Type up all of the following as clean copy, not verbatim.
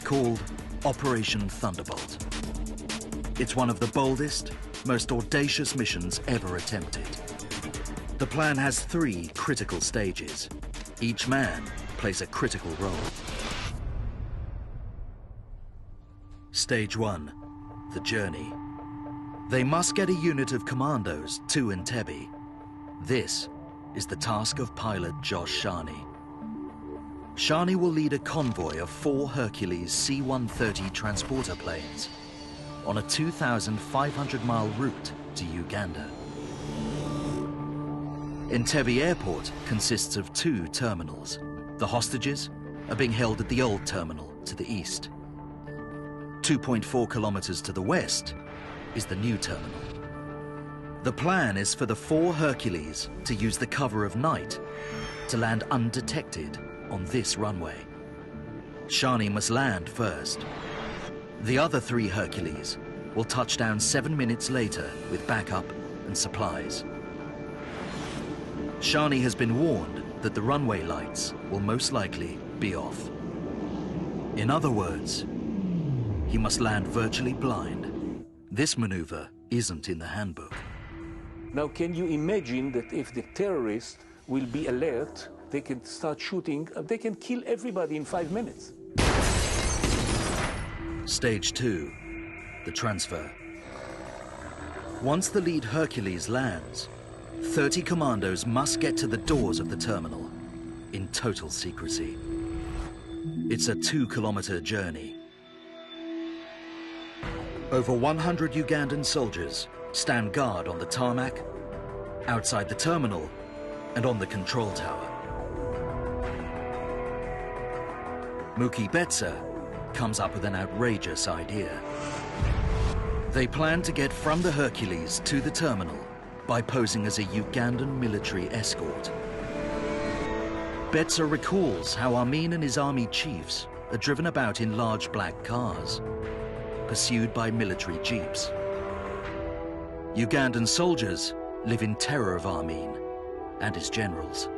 called Operation Thunderbolt. It's one of the boldest, most audacious missions ever attempted. The plan has 3 critical stages. Each man plays a critical role. Stage 1, the journey. They must get a unit of commandos to Entebbe. This is the task of pilot Josh Sharney. Sharney will lead a convoy of 4 Hercules C-130 transporter planes on a 2,500-mile route to Uganda. Entebbe Airport consists of 2 terminals. The hostages are being held at the old terminal to the east. 2.4 kilometers to the west is the new terminal. The plan is for the 4 Hercules to use the cover of night to land undetected on this runway. Sharney must land first. The other 3 Hercules will touch down 7 minutes later with backup and supplies. Sharney has been warned that the runway lights will most likely be off. In other words, he must land virtually blind. This maneuver isn't in the handbook. Now, can you imagine that if the terrorists will be alert, they can start shooting, they can kill everybody in 5 minutes? Stage 2, the transfer. Once the lead Hercules lands, 30 commandos must get to the doors of the terminal in total secrecy. It's a 2-kilometer journey. Over 100 Ugandan soldiers stand guard on the tarmac, outside the terminal, and on the control tower. Muki Betsa comes up with an outrageous idea. They plan to get from the Hercules to the terminal by posing as a Ugandan military escort. Betsa recalls how Amin and his army chiefs are driven about in large black cars, pursued by military jeeps. Ugandan soldiers live in terror of Amin and his generals.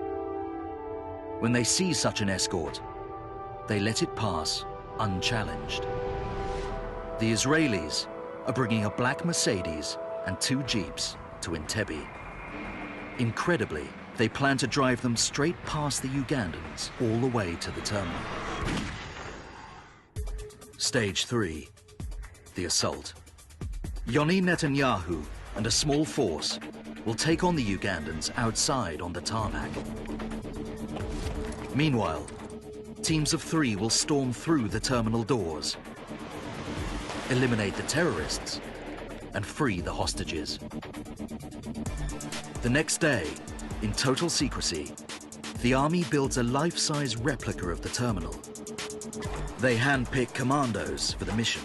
When they see such an escort, they let it pass unchallenged. The Israelis are bringing a black Mercedes and 2 jeeps to Entebbe. Incredibly, they plan to drive them straight past the Ugandans all the way to the terminal. Stage 3, the assault. Yoni Netanyahu and a small force will take on the Ugandans outside on the tarmac. Meanwhile, teams of 3 will storm through the terminal doors, eliminate the terrorists, and free the hostages. The next day, in total secrecy, the army builds a life-size replica of the terminal. They handpick commandos for the mission,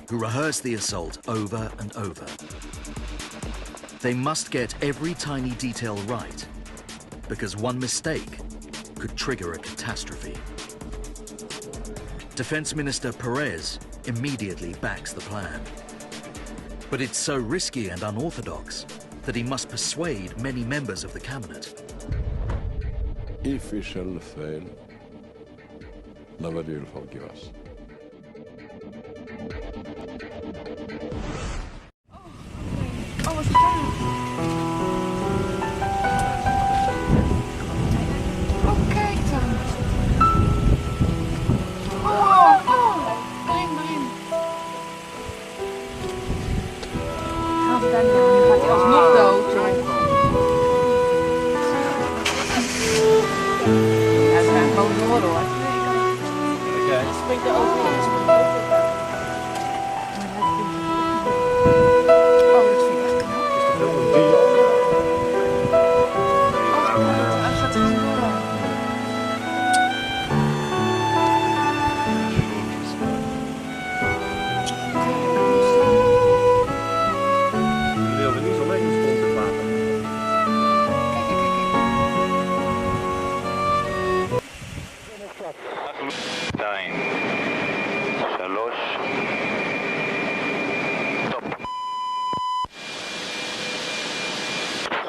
who rehearse the assault over and over. They must get every tiny detail right, because one mistake could trigger a catastrophe. Defense Minister Perez immediately backs the plan. But it's so risky and unorthodox that he must persuade many members of the cabinet. If we shall fail, nobody will forgive us. Oh, what's okay, dan. Nu gaat hij alsnog dood. Ja, ze gaan gewoon door hoor. Hij springt er overheen. Oh, dat vind ik echt knap. Hij gaat er door.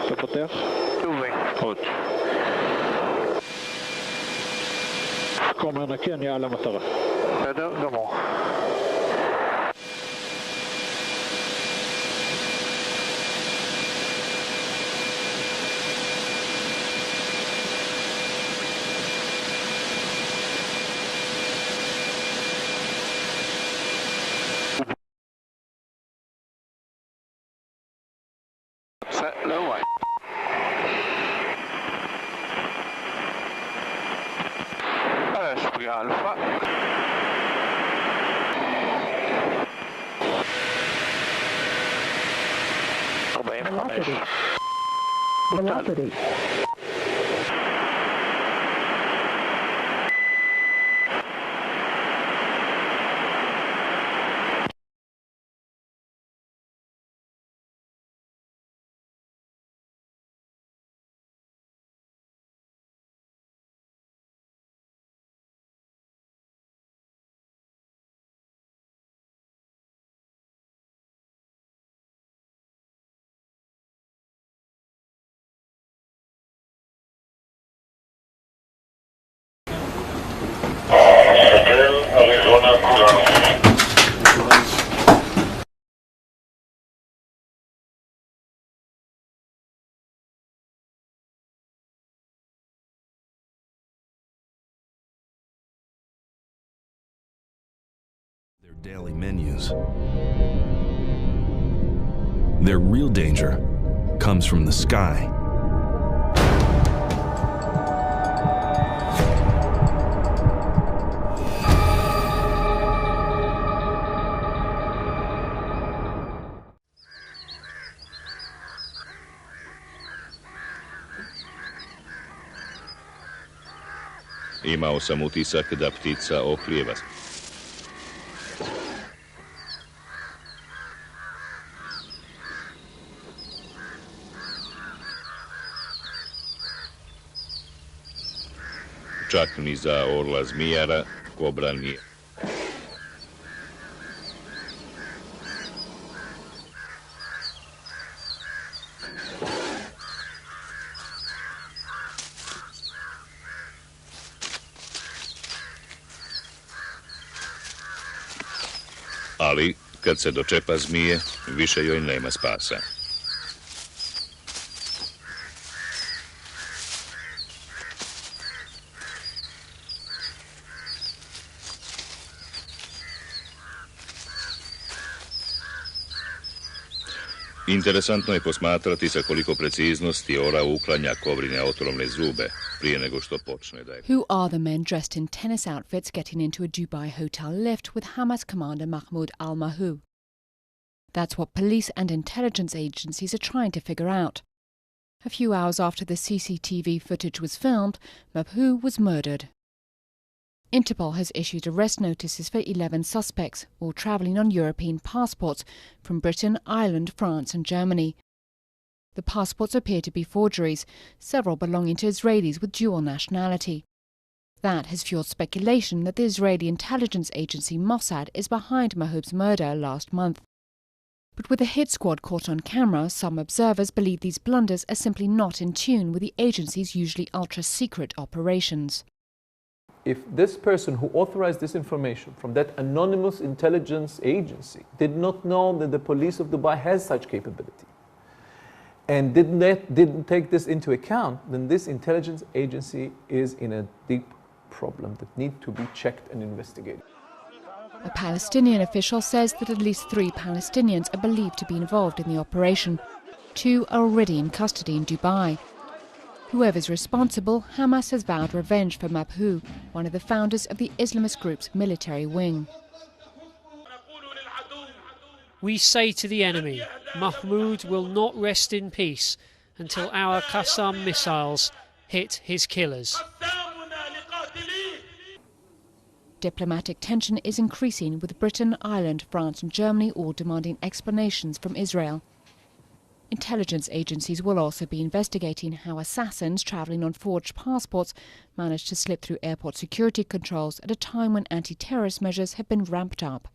אתה פותח? עוד. כומר נקי, אני על המטרה. גמור. לא וואי. שפריע אלפא. 45. בוטל. Their daily menus. Their real danger comes from the sky. Imao sam utisak da ptica oklijeva. Čak ni za orla zmijara, kobra nije. Ali, kad se dočepa zmije, više joj nema spasa. Interesantno je posmatrati sa koliko preciznosti ora uklanja kovrine otrovne zube prije nego što počne da je... Who are the men dressed in tennis outfits getting into a Dubai hotel lift with Hamas commander Mahmoud al-Mabhouh? That's what police and intelligence agencies are trying to figure out. A few hours after the CCTV footage was filmed, Mabhouh was murdered. Interpol has issued arrest notices for 11 suspects, all travelling on European passports from Britain, Ireland, France and Germany. The passports appear to be forgeries, several belonging to Israelis with dual nationality. That has fueled speculation that the Israeli intelligence agency Mossad is behind Mabhouh's murder last month. But with the hit squad caught on camera, some observers believe these blunders are simply not in tune with the agency's usually ultra-secret operations. If this person who authorized this information from that anonymous intelligence agency did not know that the police of Dubai has such capability and didn't take this into account, then this intelligence agency is in a deep problem that needs to be checked and investigated. A Palestinian official says that at least 3 Palestinians are believed to be involved in the operation. 2 are already in custody in Dubai. Whoever's responsible, Hamas has vowed revenge for Mabhouh, one of the founders of the Islamist group's military wing. We say to the enemy, Mahmoud will not rest in peace until our Qassam missiles hit his killers. Diplomatic tension is increasing, with Britain, Ireland, France and Germany all demanding explanations from Israel. Intelligence agencies will also be investigating how assassins travelling on forged passports managed to slip through airport security controls at a time when anti-terrorist measures have been ramped up.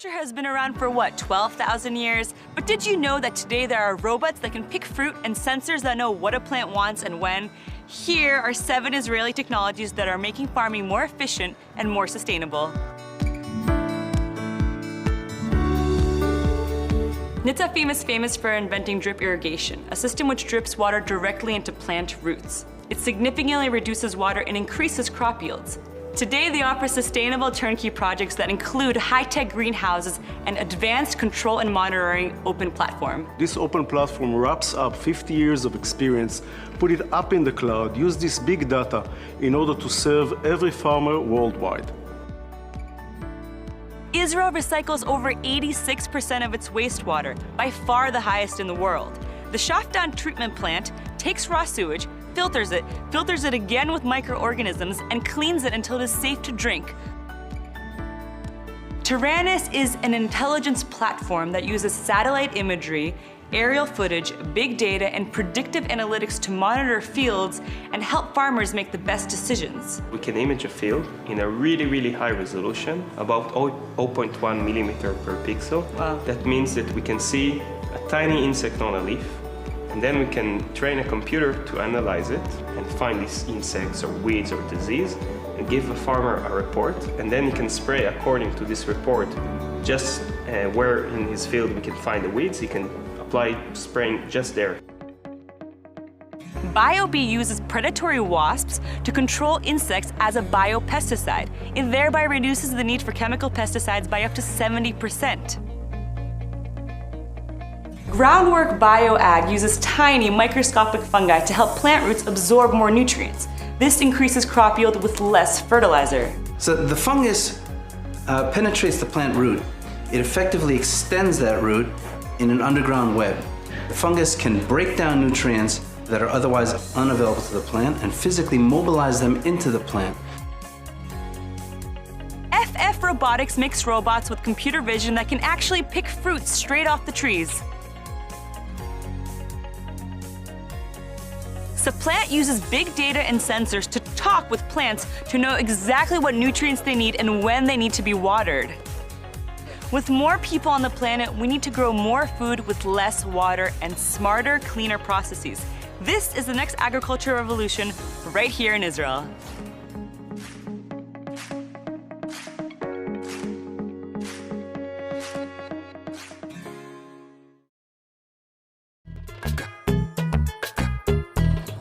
Agriculture has been around for what, 12,000 years? But did you know that today there are robots that can pick fruit and sensors that know what a plant wants and when? Here are 7 Israeli technologies that are making farming more efficient and more sustainable. Nitzavim is famous for inventing drip irrigation, a system which drips water directly into plant roots. It significantly reduces water and increases crop yields. Today, they offer sustainable turnkey projects that include high-tech greenhouses and advanced control and monitoring open platform. This open platform wraps up 50 years of experience, put it up in the cloud, use this big data in order to serve every farmer worldwide. Israel recycles over 86% of its wastewater, by far the highest in the world. The Shafdan treatment plant takes raw sewage, filters it again with microorganisms, and cleans it until it is safe to drink. Taranis is an intelligence platform that uses satellite imagery, aerial footage, big data, and predictive analytics to monitor fields and help farmers make the best decisions. We can image a field in a really high resolution, about 0.1 millimeter per pixel. Wow. That means that we can see a tiny insect on a leaf, and then we can train a computer to analyze it and find these insects or weeds or disease and give a farmer a report, and then he can spray according to this report. Just where in his field we can find the weeds, he can apply spraying just there. BioBee uses predatory wasps to control insects as a biopesticide. It thereby reduces the need for chemical pesticides by up to 70%. Groundwork BioAg uses tiny microscopic fungi to help plant roots absorb more nutrients. This increases crop yield with less fertilizer. So the fungus penetrates the plant root. It effectively extends that root in an underground web. The fungus can break down nutrients that are otherwise unavailable to the plant and physically mobilize them into the plant. FF Robotics makes robots with computer vision that can actually pick fruit straight off the trees. Supplant uses big data and sensors to talk with plants to know exactly what nutrients they need and when they need to be watered. With more people on the planet, we need to grow more food with less water and smarter, cleaner processes. This is the next agriculture revolution right here in Israel.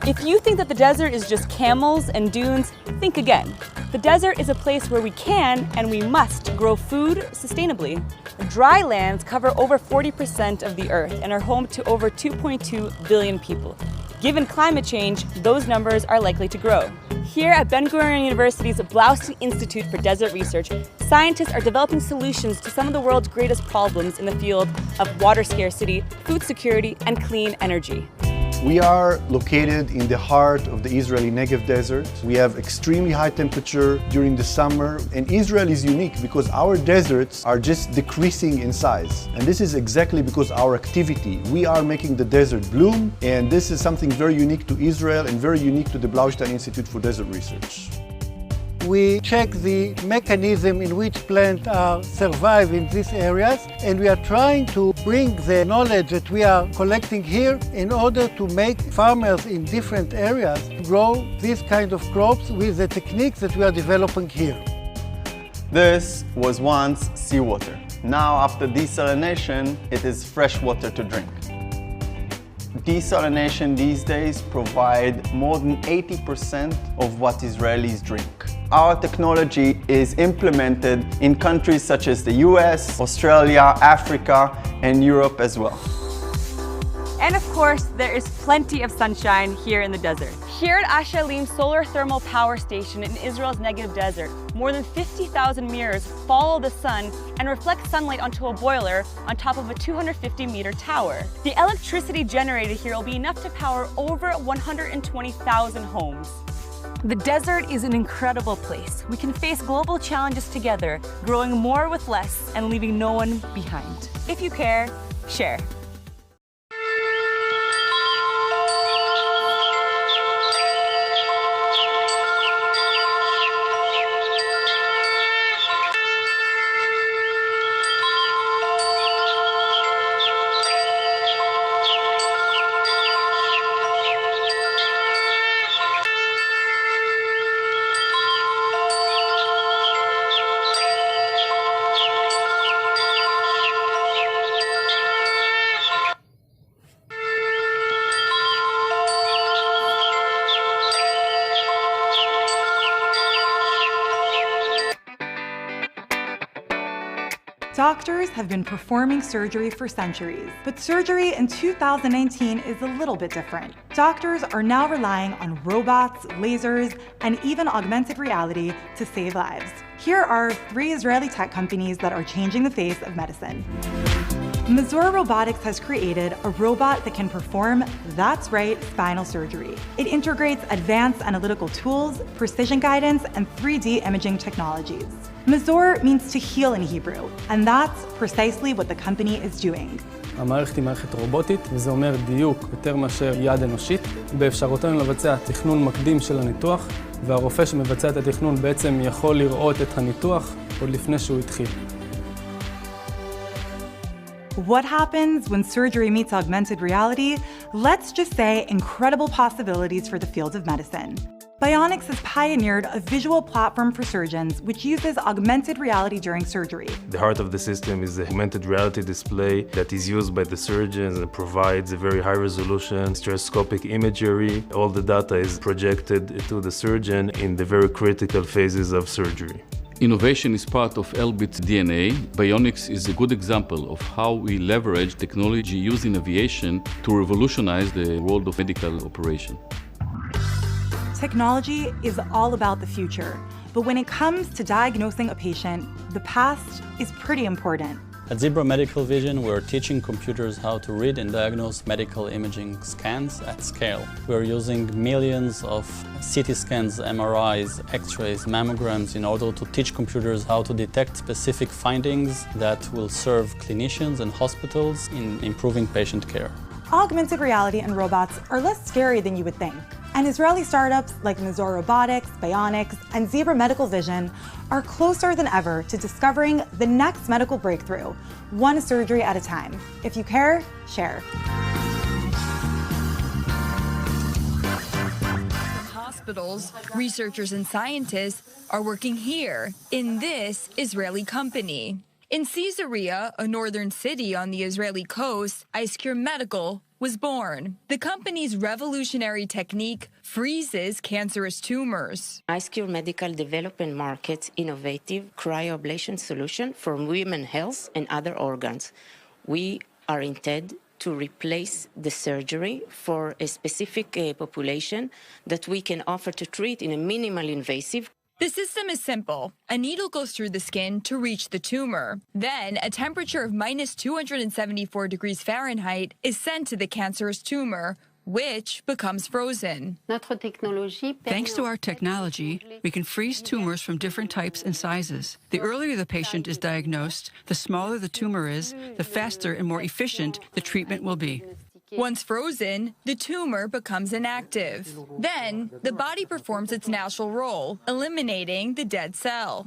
If you think that the desert is just camels and dunes, think again. The desert is a place where we can and we must grow food sustainably. Dry lands cover over 40% of the earth and are home to over 2.2 billion people. Given climate change, those numbers are likely to grow. Here at Ben-Gurion University's Blaustein Institute for Desert Research, scientists are developing solutions to some of the world's greatest problems in the field of water scarcity, food security, and clean energy. We are located in the heart of the Israeli Negev desert. We have extremely high temperature during the summer, and Israel is unique because our deserts are just decreasing in size. And this is exactly because our activity. We are making the desert bloom, and this is something very unique to Israel and very unique to the Blaustein Institute for Desert Research. We check the mechanism in which plants survive in these areas, and we are trying to bring the knowledge that we are collecting here in order to make farmers in different areas grow these kind of crops with the techniques that we are developing here. This was once seawater. Now, after desalination, it is fresh water to drink. Desalination these days provide more than 80% of what Israelis drink. Our technology is implemented in countries such as the US, Australia, Africa, and Europe as well. And of course, there is plenty of sunshine here in the desert. Here at Ashalim Solar Thermal Power Station in Israel's Negev Desert, more than 50,000 mirrors follow the sun and reflect sunlight onto a boiler on top of a 250-meter tower. The electricity generated here will be enough to power over 120,000 homes. The desert is an incredible place. We can face global challenges together, growing more with less and leaving no one behind. If you care, share. Doctors have been performing surgery for centuries, but surgery in 2019 is a little bit different. Doctors are now relying on robots, lasers, and even augmented reality to save lives. Here are 3 Israeli tech companies that are changing the face of medicine. Mazor Robotics has created a robot that can perform, that's right, spinal surgery. It integrates advanced analytical tools, precision guidance, and 3D imaging technologies. Mazor means to heal in Hebrew, and that's precisely what the company is doing. המערכת היא מערכת רובוטית, וזה אומר דיוק יותר מאשר יד אנושית. באפשרותנו לבצע תכנון מקדים של הניתוח, והרופא שמבצע את התכנון בעצם יכול לראות את הניתוח עוד לפני שהוא התחיל. What happens when surgery meets augmented reality? Let's just say incredible possibilities for the field of medicine. Bionics has pioneered a visual platform for surgeons which uses augmented reality during surgery. The heart of the system is the augmented reality display that is used by the surgeons and provides a very high-resolution stereoscopic imagery. All the data is projected to the surgeon in the very critical phases of surgery. Innovation is part of Elbit's DNA. Bionics is a good example of how we leverage technology used in aviation to revolutionize the world of medical operation. Technology is all about the future, but when it comes to diagnosing a patient, the past is pretty important. At Zebra Medical Vision, we're teaching computers how to read and diagnose medical imaging scans at scale. We're using millions of CT scans, MRIs, X-rays, mammograms in order to teach computers how to detect specific findings that will serve clinicians and hospitals in improving patient care. Augmented reality and robots are less scary than you would think. And Israeli startups like Mazor Robotics, Bionics, and Zebra Medical Vision are closer than ever to discovering the next medical breakthrough, one surgery at a time. If you care, share. Hospitals, researchers, and scientists are working here in this Israeli company. In Caesarea, a northern city on the Israeli coast, IceCure Medical was born. The company's revolutionary technique freezes cancerous tumors. IceCure Medical developed and markets innovative cryoablation solution for women's health and other organs. We are intended to replace the surgery for a specific population that we can offer to treat in a minimally invasive. The system is simple. A needle goes through the skin to reach the tumor. Then, a temperature of minus 274 degrees Fahrenheit is sent to the cancerous tumor, which becomes frozen. Thanks to our technology, we can freeze tumors from different types and sizes. The earlier the patient is diagnosed, the smaller the tumor is, the faster and more efficient the treatment will be. Once frozen, the tumor becomes inactive. Then, the body performs its natural role, eliminating the dead cell.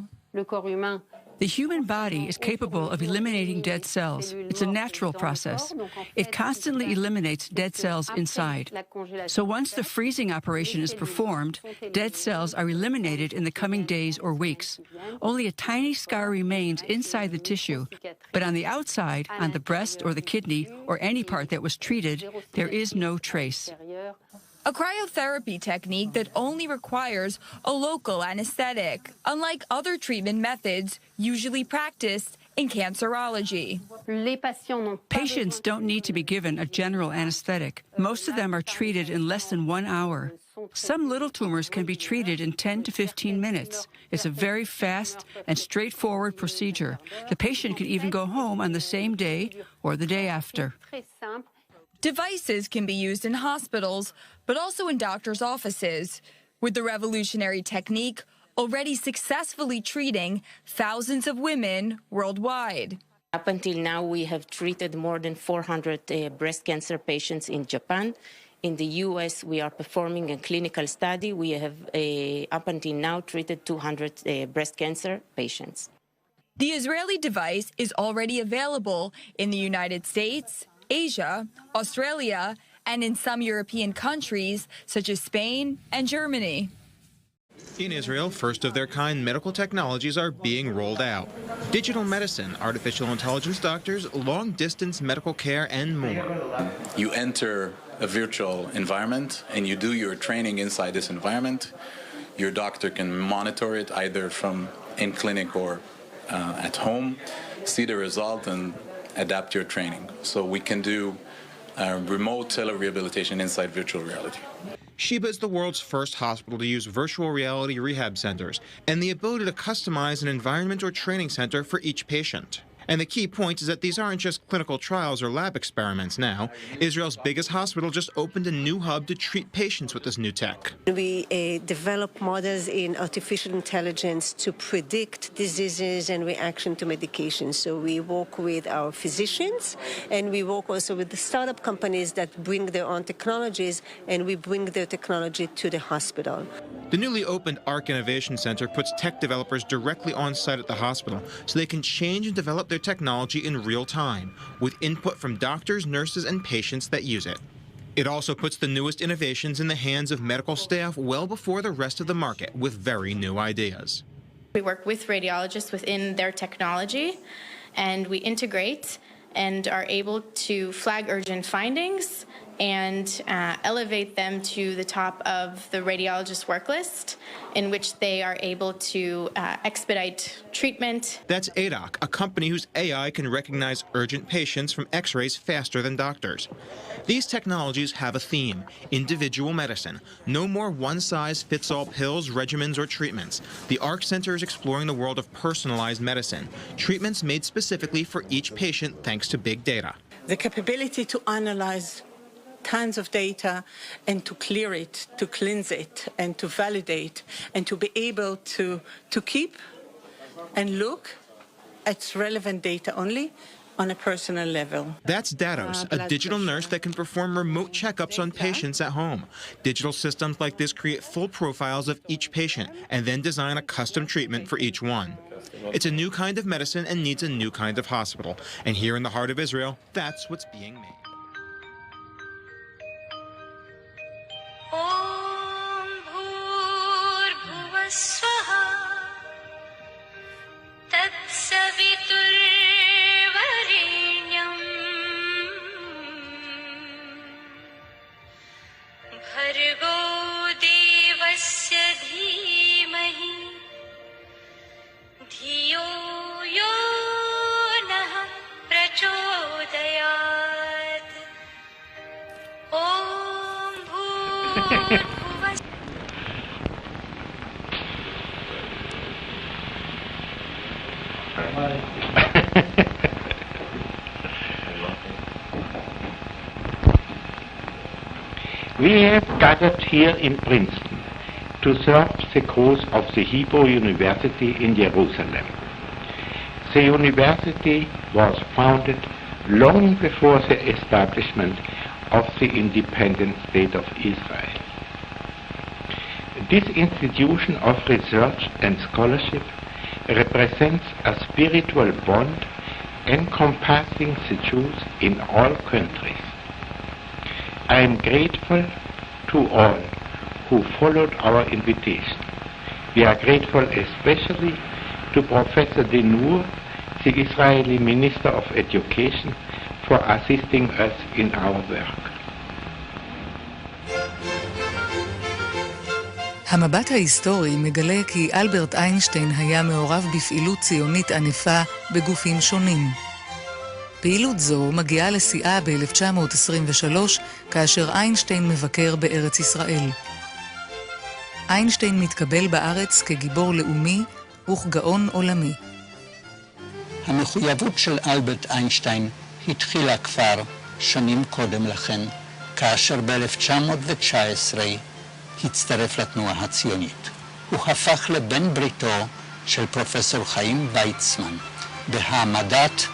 The human body is capable of eliminating dead cells. It's a natural process. It constantly eliminates dead cells inside. So once the freezing operation is performed, dead cells are eliminated in the coming days or weeks. Only a tiny scar remains inside the tissue, but on the outside, on the breast or the kidney or any part that was treated, there is no trace. A cryotherapy technique that only requires a local anesthetic, unlike other treatment methods usually practiced in cancerology. Patients don't need to be given a general anesthetic. Most of them are treated in less than 1 hour. Some little tumors can be treated in 10 to 15 minutes. It's a very fast and straightforward procedure. The patient can even go home on the same day or the day after. Devices can be used in hospitals, but also in doctors' offices, with the revolutionary technique already successfully treating thousands of women worldwide. Up until now, we have treated more than 400 breast cancer patients in Japan. In the U.S., we are performing a clinical study. We have, up until now, treated 200 breast cancer patients. The Israeli device is already available in the United States, Asia, Australia, and in some European countries, such as Spain and Germany. In Israel, first-of-their-kind medical technologies are being rolled out. Digital medicine, artificial intelligence doctors, long-distance medical care, and more. You enter a virtual environment, and you do your training inside this environment. Your doctor can monitor it either from in-clinic or at home. see the result and adapt your training. So we can do remote telerehabilitation inside virtual reality. Sheba is the world's first hospital to use virtual reality rehab centers and the ability to customize an environment or training center for each patient. And the key point is that these aren't just clinical trials or lab experiments now. Israel's biggest hospital just opened a new hub to treat patients with this new tech. We develop models in artificial intelligence to predict diseases and reaction to medications. So we work with our physicians, and we work also with the startup companies that bring their own technologies, and we bring their technology to the hospital. The newly opened ARC Innovation Center puts tech developers directly on site at the hospital so they can change and develop their technology in real time, with input from doctors, nurses, and patients that use it. It also puts the newest innovations in the hands of medical staff well before the rest of the market with very new ideas. We work with radiologists within their technology, and we integrate and are able to flag urgent findings and elevate them to the top of the radiologist's work list, in which they are able to expedite treatment. That's ADOC, a company whose AI can recognize urgent patients from x-rays faster than doctors. These technologies have a theme: individual medicine. No more one-size-fits-all pills, regimens, or treatments. The ARC Center is exploring the world of personalized medicine, treatments made specifically for each patient thanks to big data. The capability to analyze tons of data and to clear it, to cleanse it, and to validate, and to be able to keep and look at relevant data only on a personal level. That's Datos, a digital nurse that can perform remote checkups on patients at home. Digital systems like this create full profiles of each patient and then design a custom treatment for each one. It's a new kind of medicine and needs a new kind of hospital. And here in the heart of Israel, that's what's being made. We have gathered here in Princeton to serve the cause of the Hebrew University in Jerusalem. The university was founded long before the establishment of the independent state of Israel. This institution of research and scholarship represents a spiritual bond encompassing the Jews in all countries. I am grateful to all who followed our invitation. We are grateful especially to Professor Denur, the Israeli Minister of Education, for assisting us in our work. המבט ההיסטורי מגלה כי אלברט איינשטיין היה מעורב בפעילות ציונית ענפה בגופים שונים. פעילות זו מגיעה לשיאה ב-1923, כאשר איינשטיין מבקר בארץ ישראל. איינשטיין מתקבל בארץ כגיבור לאומי וכגאון עולמי. המחויבות של אלברט איינשטיין התחילה כבר שנים קודם לכן, כאשר ב-1919 הצטרף לתנועה הציונית. הוא הפך לבן בריתו של פרופסור חיים ויצמן בהעמדת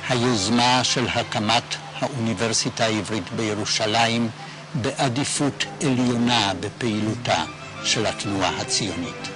היוזמה של הקמת האוניברסיטה העברית בירושלים בעדיפות עליונה בפעילותה של התנועה הציונית.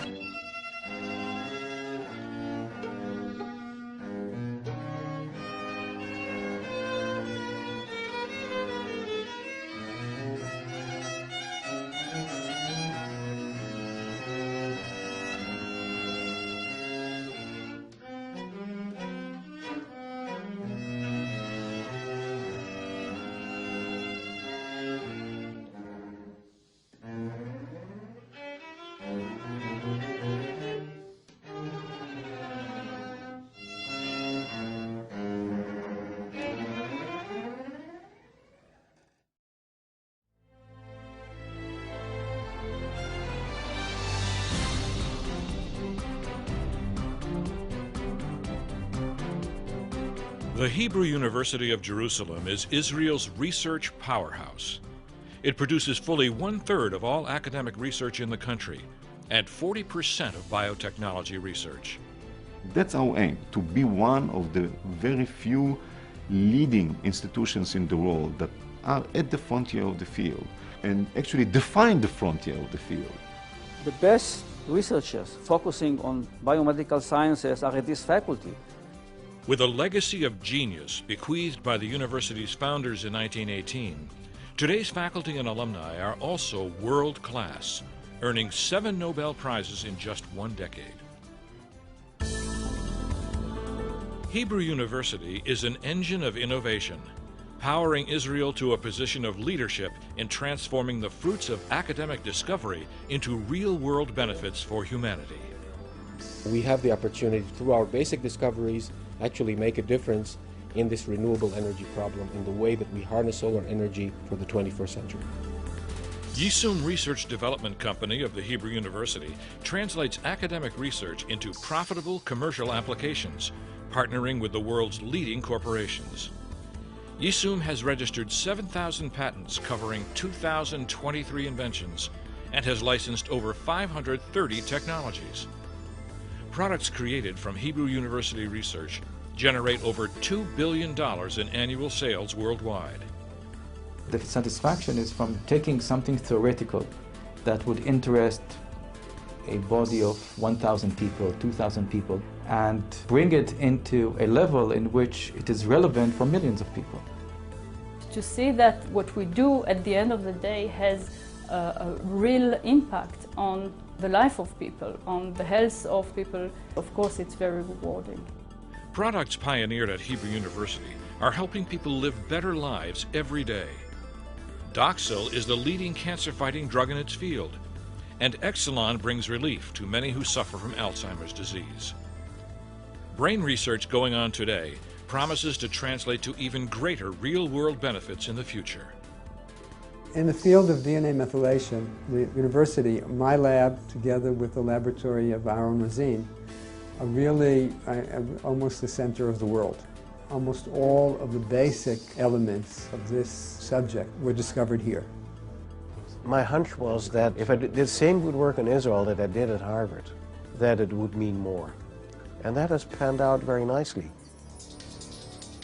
The Hebrew University of Jerusalem is Israel's research powerhouse. It produces fully 1/3 of all academic research in the country and 40% of biotechnology research. That's our aim, to be one of the very few leading institutions in the world that are at the frontier of the field and actually define the frontier of the field. The best researchers focusing on biomedical sciences are at this faculty. With a legacy of genius bequeathed by the university's founders in 1918, today's faculty and alumni are also world-class, earning 7 Nobel Prizes in just 1 decade. Hebrew University is an engine of innovation, powering Israel to a position of leadership in transforming the fruits of academic discovery into real-world benefits for humanity. We have the opportunity, through our basic discoveries, actually make a difference in this renewable energy problem in the way that we harness solar energy for the 21st century. Yisum Research Development Company of the Hebrew University translates academic research into profitable commercial applications, partnering with the world's leading corporations. Yisum has registered 7,000 patents covering 2,023 inventions and has licensed over 530 technologies. Products created from Hebrew University research generate over $2 billion in annual sales worldwide. The satisfaction is from taking something theoretical that would interest a body of 1,000 people, 2,000 people, and bring it into a level in which it is relevant for millions of people. To see that what we do at the end of the day has a real impact on the life of people, on the health of people, of course it's very rewarding. Products pioneered at Hebrew University are helping people live better lives every day. Doxil is the leading cancer-fighting drug in its field, and Exelon brings relief to many who suffer from Alzheimer's disease. Brain research going on today promises to translate to even greater real-world benefits in the future. In the field of DNA methylation, the university, my lab, together with the laboratory of Aaron Razin, are really almost the center of the world. Almost all of the basic elements of this subject were discovered here. My hunch was that if I did the same good work in Israel that I did at Harvard, that it would mean more. And that has panned out very nicely.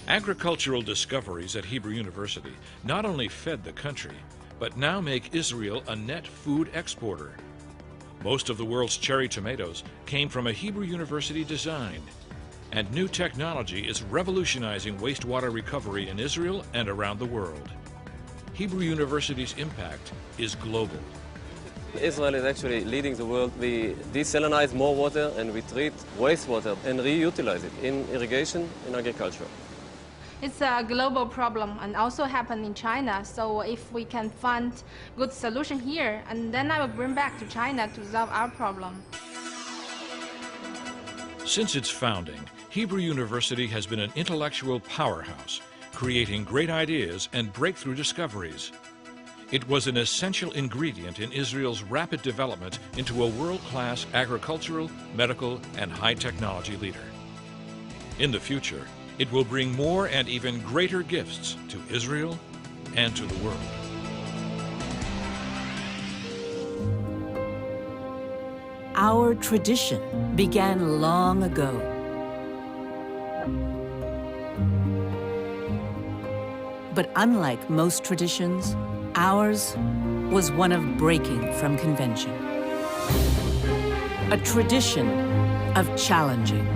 Agricultural discoveries at Hebrew University not only fed the country, but now make Israel a net food exporter. Most of the world's cherry tomatoes came from a Hebrew University design, and new technology is revolutionizing wastewater recovery in Israel and around the world. Hebrew University's impact is global. Israel is actually leading the world. We desalinize more water and we treat wastewater and reutilize it in irrigation, in agriculture. It's a global problem and also happen in China. So if we can find good solution here, and then I will bring back to China to solve our problem. Since its founding, Hebrew University has been an intellectual powerhouse, creating great ideas and breakthrough discoveries. It was an essential ingredient in Israel's rapid development into a world-class agricultural, medical, and high-technology leader. In the future, it will bring more and even greater gifts to Israel and to the world. Our tradition began long ago. But unlike most traditions, ours was one of breaking from convention. A tradition of challenging.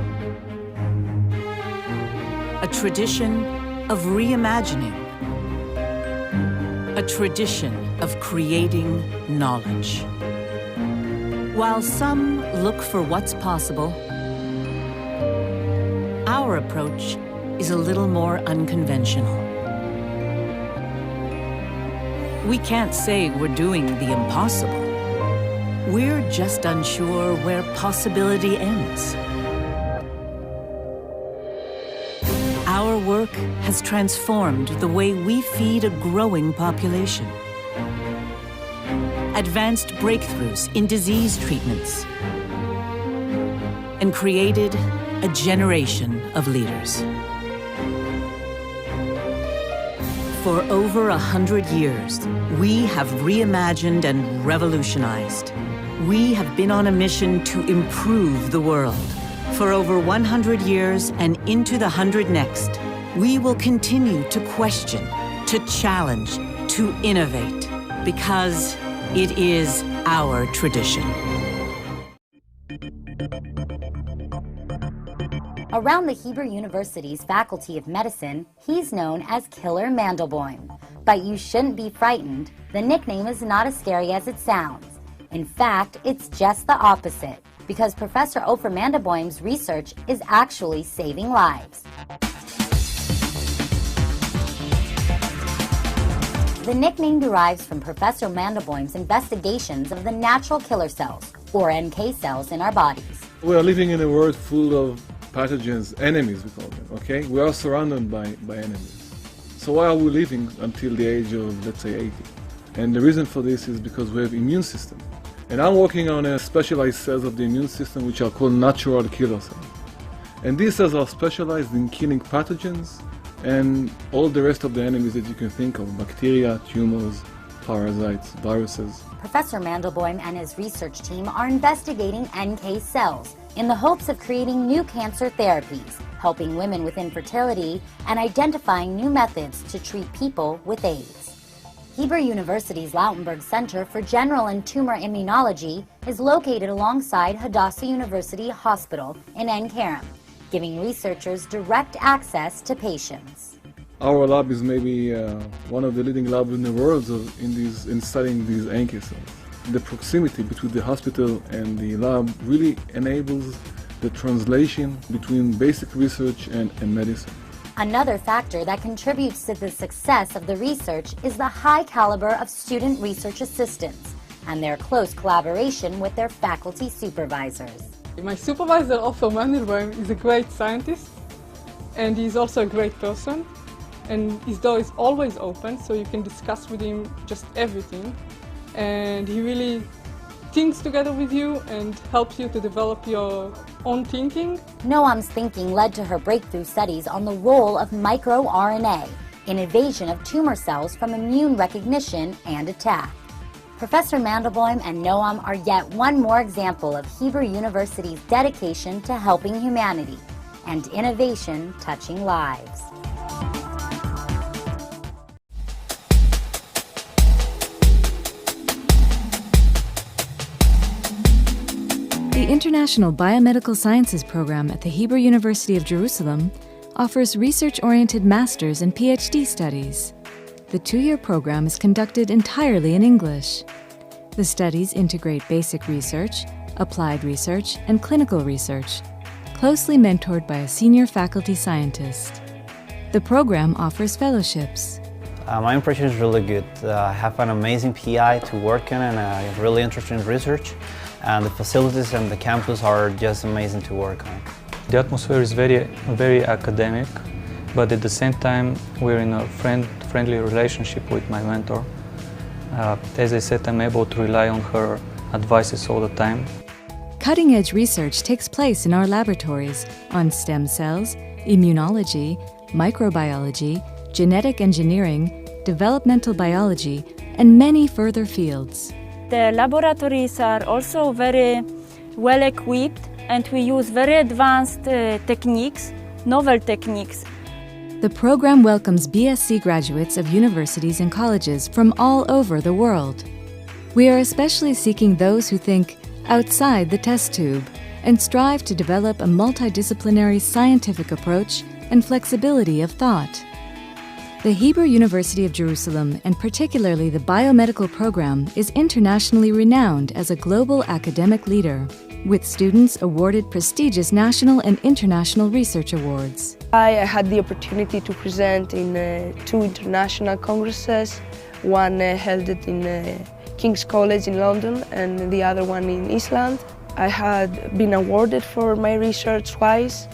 A tradition of reimagining. A tradition of creating knowledge. While some look for what's possible, our approach is a little more unconventional. We can't say we're doing the impossible. We're just unsure where possibility ends. Our work has transformed the way we feed a growing population. Advanced breakthroughs in disease treatments, and created a generation of leaders. For over 100 years, we have reimagined and revolutionized. We have been on a mission to improve the world. For over 100 years and into the 100 next, we will continue to question, to challenge, to innovate, because it is our tradition. Around the Hebrew University's Faculty of Medicine, he's known as Killer Mandelbaum. But you shouldn't be frightened. The nickname is not as scary as it sounds. In fact, it's just the opposite, because Professor Ofer Mandelbaum's research is actually saving lives. The nickname derives from Professor Mandelbaum's investigations of the natural killer cells, or NK cells, in our bodies. We are living in a world full of pathogens, enemies we call them, okay? We are surrounded by enemies. So why are we living until the age of, let's say, 80? And the reason for this is because we have immune system. And I'm working on a specialized cells of the immune system which are called natural killer cells. And these cells are specialized in killing pathogens and all the rest of the enemies that you can think of, bacteria, tumors, parasites, viruses. Professor Mandelbaum and his research team are investigating NK cells in the hopes of creating new cancer therapies, helping women with infertility, and identifying new methods to treat people with AIDS. Hebrew University's Lautenberg Center for General and Tumor Immunology is located alongside Hadassah University Hospital in Ein Kerem, giving researchers direct access to patients. Our lab is maybe one of the leading labs in the world in studying these NK cells. The proximity between the hospital and the lab really enables the translation between basic research and medicine. Another factor that contributes to the success of the research is the high caliber of student research assistants and their close collaboration with their faculty supervisors. My supervisor, Ofer Mandelbaum, is a great scientist, and he's also a great person. And his door is always open, so you can discuss with him just everything. And he really thinks together with you and helps you to develop your own thinking. Noam's thinking led to her breakthrough studies on the role of microRNA in evasion of tumor cells from immune recognition and attack. Professor Mandelbaum and Noam are yet one more example of Hebrew University's dedication to helping humanity and innovation touching lives. The International Biomedical Sciences program at the Hebrew University of Jerusalem offers research-oriented master's and PhD studies. The two-year program is conducted entirely in English. The studies integrate basic research, applied research, and clinical research, closely mentored by a senior faculty scientist. The program offers fellowships. My impression is really good. I have an amazing PI to work in, and I'm really interested in research. And the facilities and the campus are just amazing to work on. The atmosphere is very academic, but at the same time we're in a friendly relationship with my mentor. As I said, I'm able to rely on her advices all the time. Cutting-edge research takes place in our laboratories on stem cells, immunology, microbiology, genetic engineering, developmental biology, and many further fields. The laboratories are also very well equipped, and we use very advanced techniques, novel techniques. The program welcomes BSc graduates of universities and colleges from all over the world. We are especially seeking those who think outside the test tube and strive to develop a multidisciplinary scientific approach and flexibility of thought. The Hebrew University of Jerusalem, and particularly the biomedical program, is internationally renowned as a global academic leader, with students awarded prestigious national and international research awards. I had the opportunity to present in 2 international congresses, one held in King's College in London and the other one in Iceland. I had been awarded for my research twice.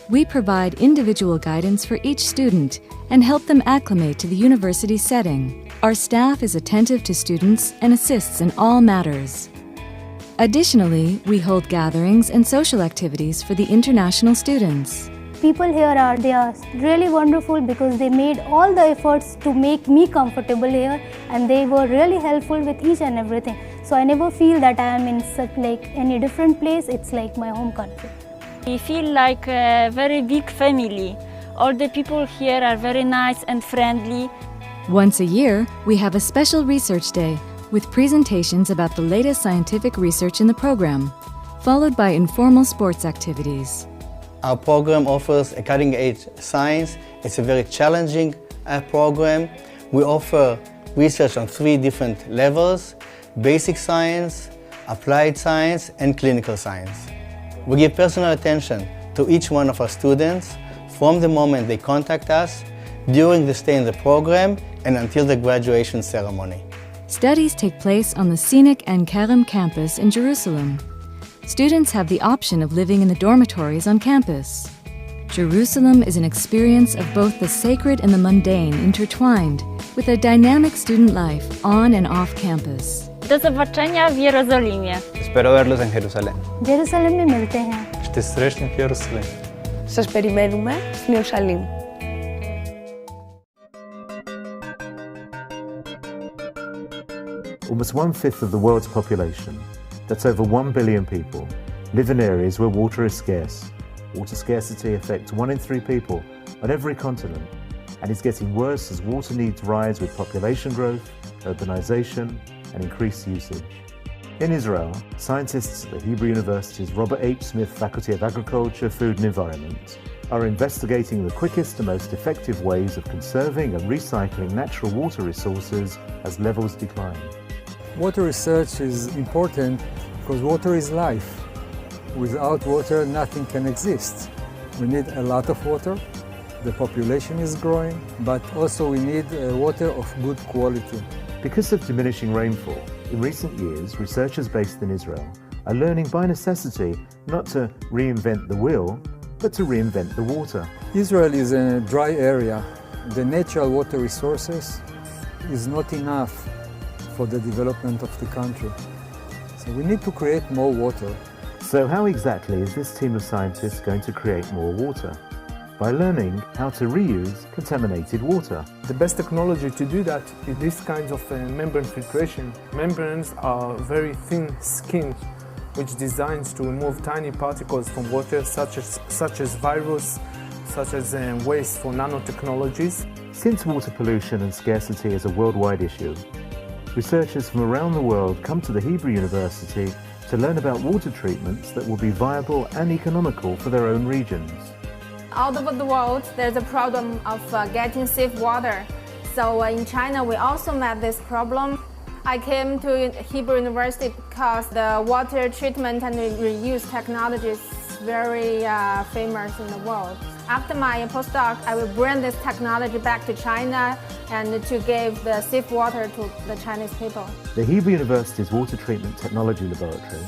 We provide individual guidance for each student and help them acclimate to the university setting. Our staff is attentive to students and assists in all matters. Additionally, we hold gatherings and social activities for the international students. people here they are really wonderful because they made all the efforts to make me comfortable here, and they were really helpful with each and everything. So I never feel that I am in such like any different place. It's like my home country. We feel like a very big family. All the people here are very nice and friendly. Once a year, we have a special research day with presentations about the latest scientific research in the program, followed by informal sports activities. Our program offers a cutting-edge science. It's a very challenging program. We offer research on 3 different levels: basic science, applied science, and clinical science. We give personal attention to each one of our students from the moment they contact us, during the stay in the program, and until the graduation ceremony. Studies take place on the scenic En Kerem campus in Jerusalem. Students have the option of living in the dormitories on campus. Jerusalem is an experience of both the sacred and the mundane intertwined, with a dynamic student life on and off campus. Do zobaczenia w Jerozolimie. Espero verlos en Jerusalén. Jerusalem में मिलते हैं. Ще срещнем в Йерусалим. Σας περιμένουμε στην Ιερουσαλήμ. Almost 1/5 of the world's population, that's over 1 billion people, live in areas where water is scarce. Water scarcity affects 1 in 3 people on every continent, and is getting worse as water needs rise with population growth, urbanization, and increased usage. In Israel, scientists at the Hebrew University's Robert H. Smith Faculty of Agriculture, Food and Environment are investigating the quickest and most effective ways of conserving and recycling natural water resources as levels decline. Water research is important because water is life. Without water, nothing can exist. We need a lot of water. The population is growing, but also we need water of good quality. Because of diminishing rainfall, in recent years, researchers based in Israel are learning by necessity not to reinvent the wheel, but to reinvent the water. Israel is a dry area. The natural water resources is not enough for the development of the country. So we need to create more water. So how exactly is this team of scientists going to create more water? By learning how to reuse contaminated water. The best technology to do that is this kind of membrane filtration. Membranes are very thin skin which designs to remove tiny particles from water such as virus, such as waste for nanotechnologies. Since water pollution and scarcity is a worldwide issue, researchers from around the world come to the Hebrew University to learn about water treatments that will be viable and economical for their own regions. All over the world, there's a problem of getting safe water. So in China, we also met this problem. I came to Hebrew University because the water treatment and reuse technology is very famous in the world. After my postdoc, I will bring this technology back to China and to give the safe water to the Chinese people. The Hebrew University's Water Treatment Technology Laboratory,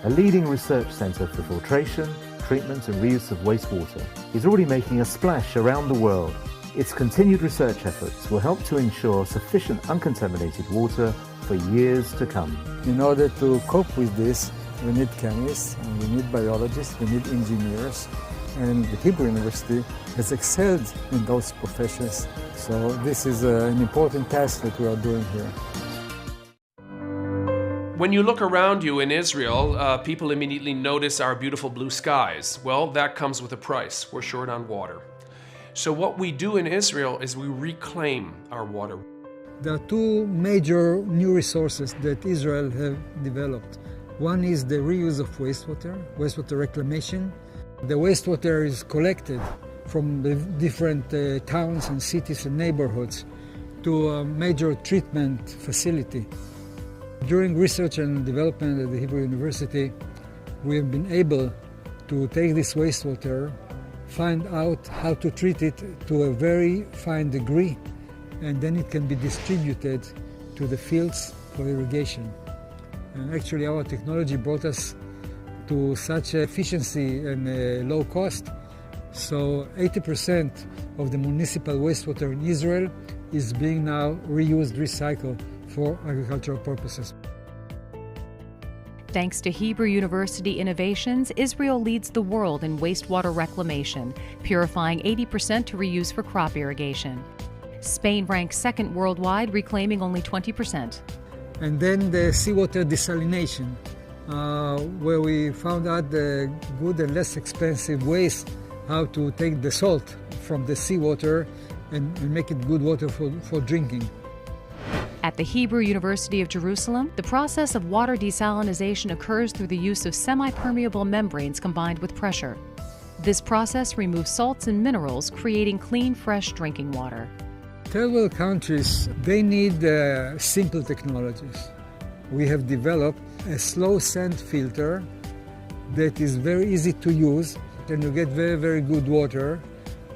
a leading research centre for filtration, treatment and reuse of wastewater, is already making a splash around the world. Its continued research efforts will help to ensure sufficient uncontaminated water for years to come. In order to cope with this, we need chemists, and we need biologists, we need engineers, and the Hebrew University has excelled in those professions. So this is an important task that we are doing here. When you look around you in Israel, people immediately notice our beautiful blue skies. Well, that comes with a price. We're short on water. So what we do in Israel is we reclaim our water. There are 2 major new resources that Israel have developed. One is the reuse of wastewater reclamation. The wastewater is collected from the different towns and cities and neighborhoods to a major treatment facility. During research and development at the Hebrew University, we have been able to take this wastewater, find out how to treat it to a very fine degree, and then it can be distributed to the fields for irrigation. And actually our technology brought us to such efficiency and low cost. So 80% of the municipal wastewater in Israel is being now reused, recycled for agricultural purposes. Thanks to Hebrew University innovations, Israel leads the world in wastewater reclamation, purifying 80% to reuse for crop irrigation. Spain ranks second worldwide, reclaiming only 20%. And then the seawater desalination, where we found out the good and less expensive ways how to take the salt from the seawater and make it good water for drinking. At the Hebrew University of Jerusalem, the process of water desalination occurs through the use of semi-permeable membranes combined with pressure. This process removes salts and minerals, creating clean, fresh drinking water. Third world countries, they need simple technologies. We have developed a slow sand filter that is very easy to use, and you get very, very good water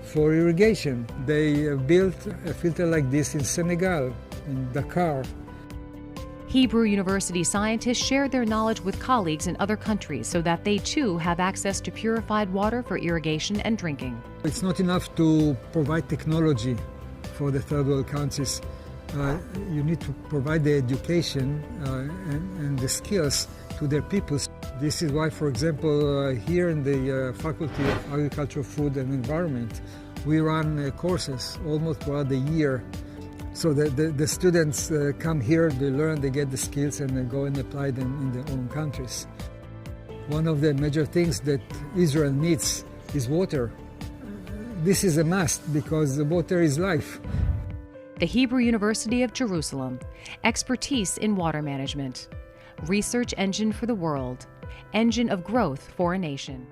for irrigation. They built a filter like this in Senegal, in Dakar. Hebrew University scientists share their knowledge with colleagues in other countries so that they too have access to purified water for irrigation and drinking. It's not enough to provide technology for the third world countries. You need to provide the education and the skills to their peoples. This is why, for example, here in the Faculty of Agriculture, Food and Environment, we run courses almost throughout the year. So the students come here, they learn, they get the skills, and they go and apply them in their own countries. One of the major things that Israel needs is water. This is a must because the water is life. The Hebrew University of Jerusalem, expertise in water management, research engine for the world, engine of growth for a nation.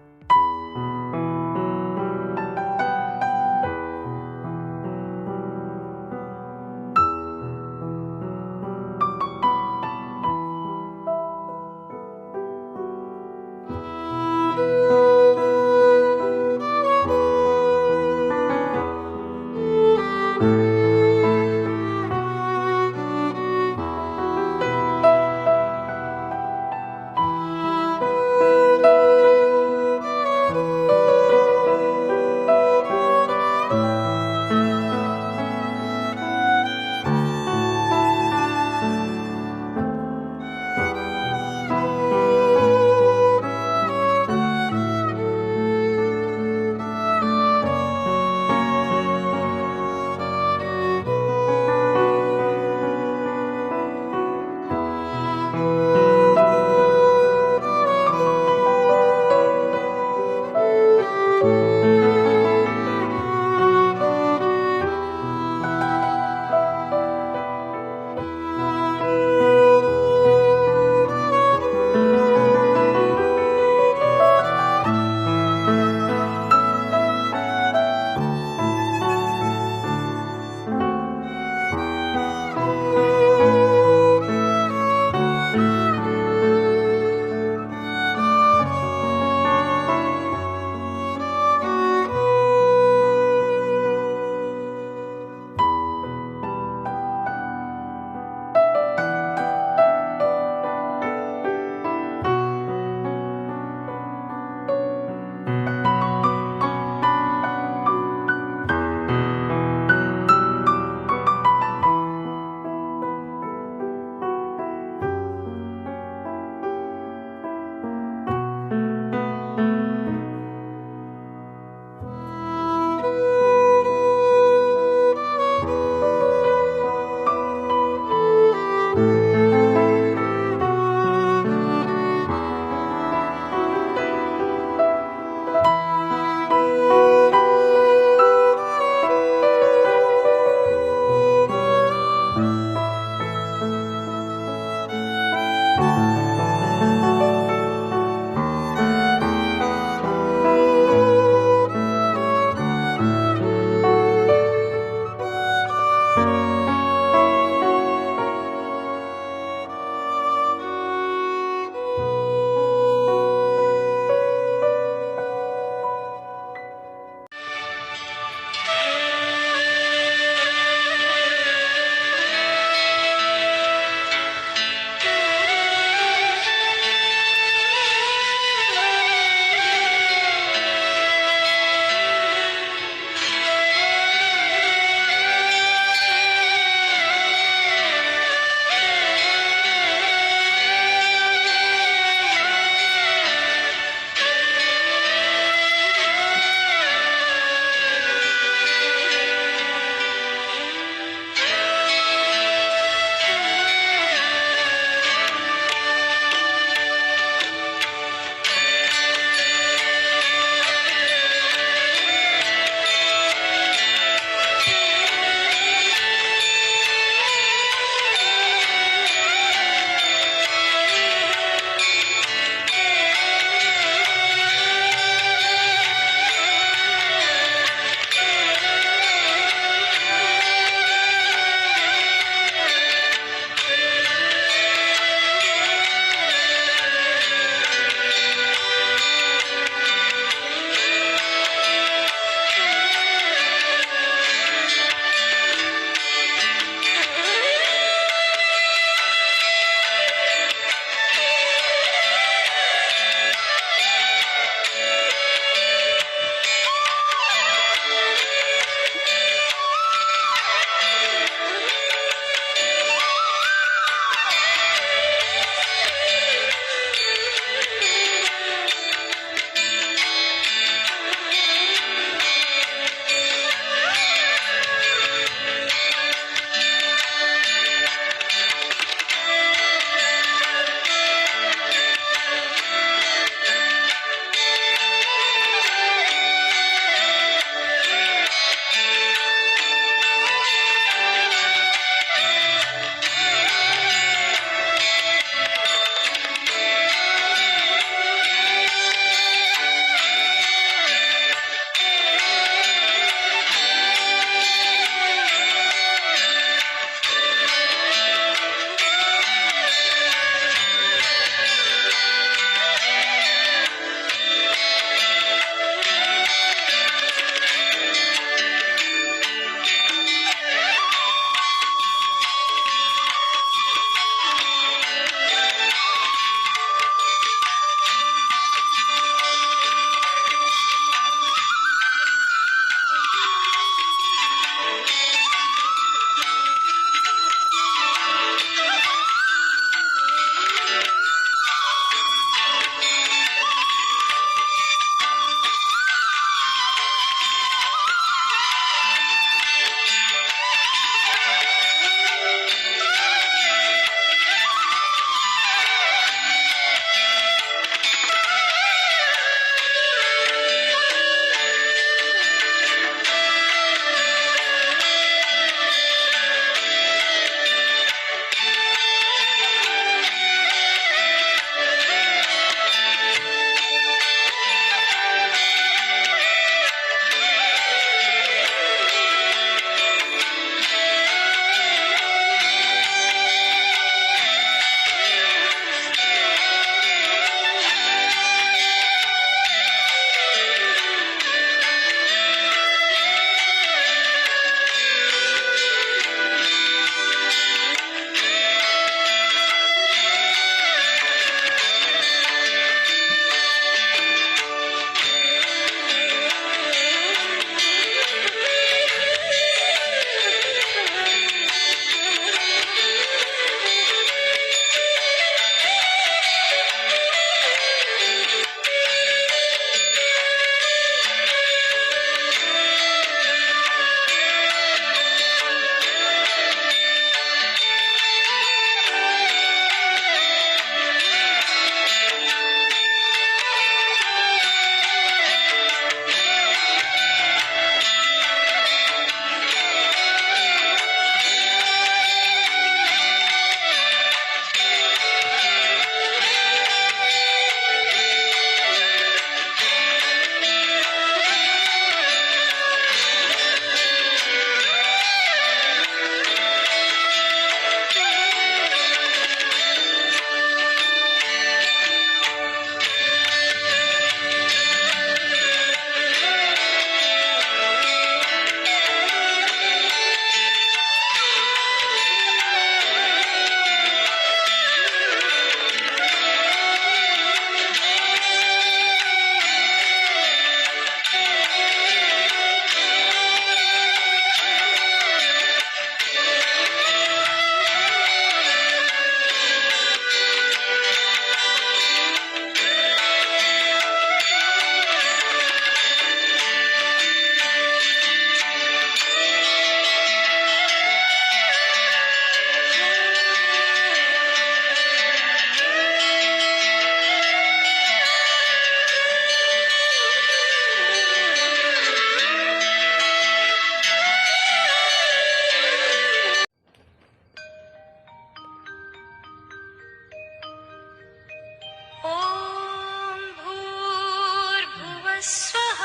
भूर्भुवस्वः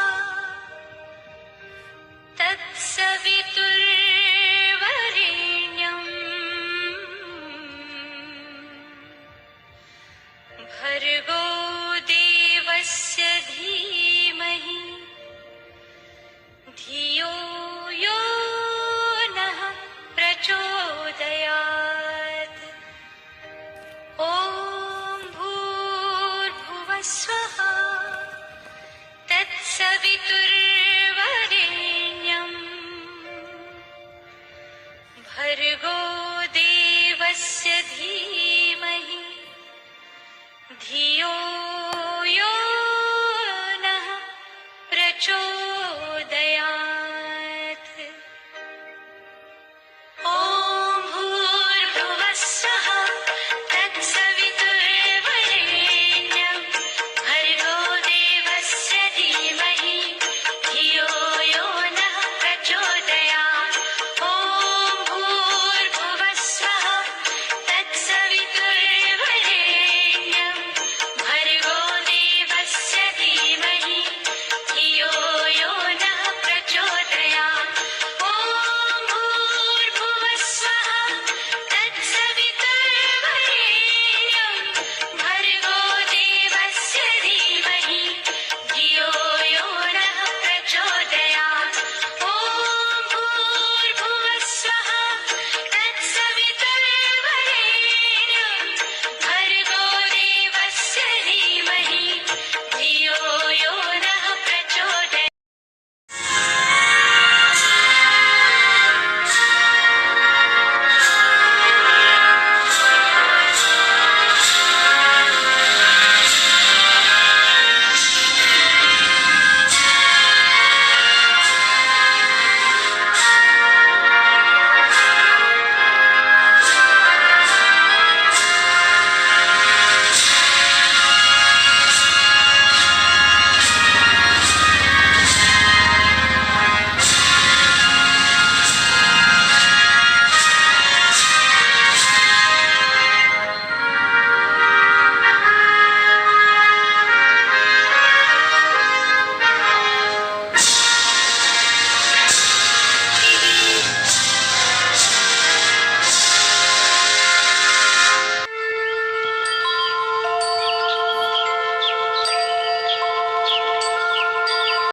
तत्सवितुर्वरेण्यम् भर्गो देवस्य धीमहि धियो यो नः प्रचोदयात् ॐ भूर्भुवस्वः तत्सवितुर्वरेण्यम् भर्गो देवस्य धीमहि धियो यो नः प्रचोदयात्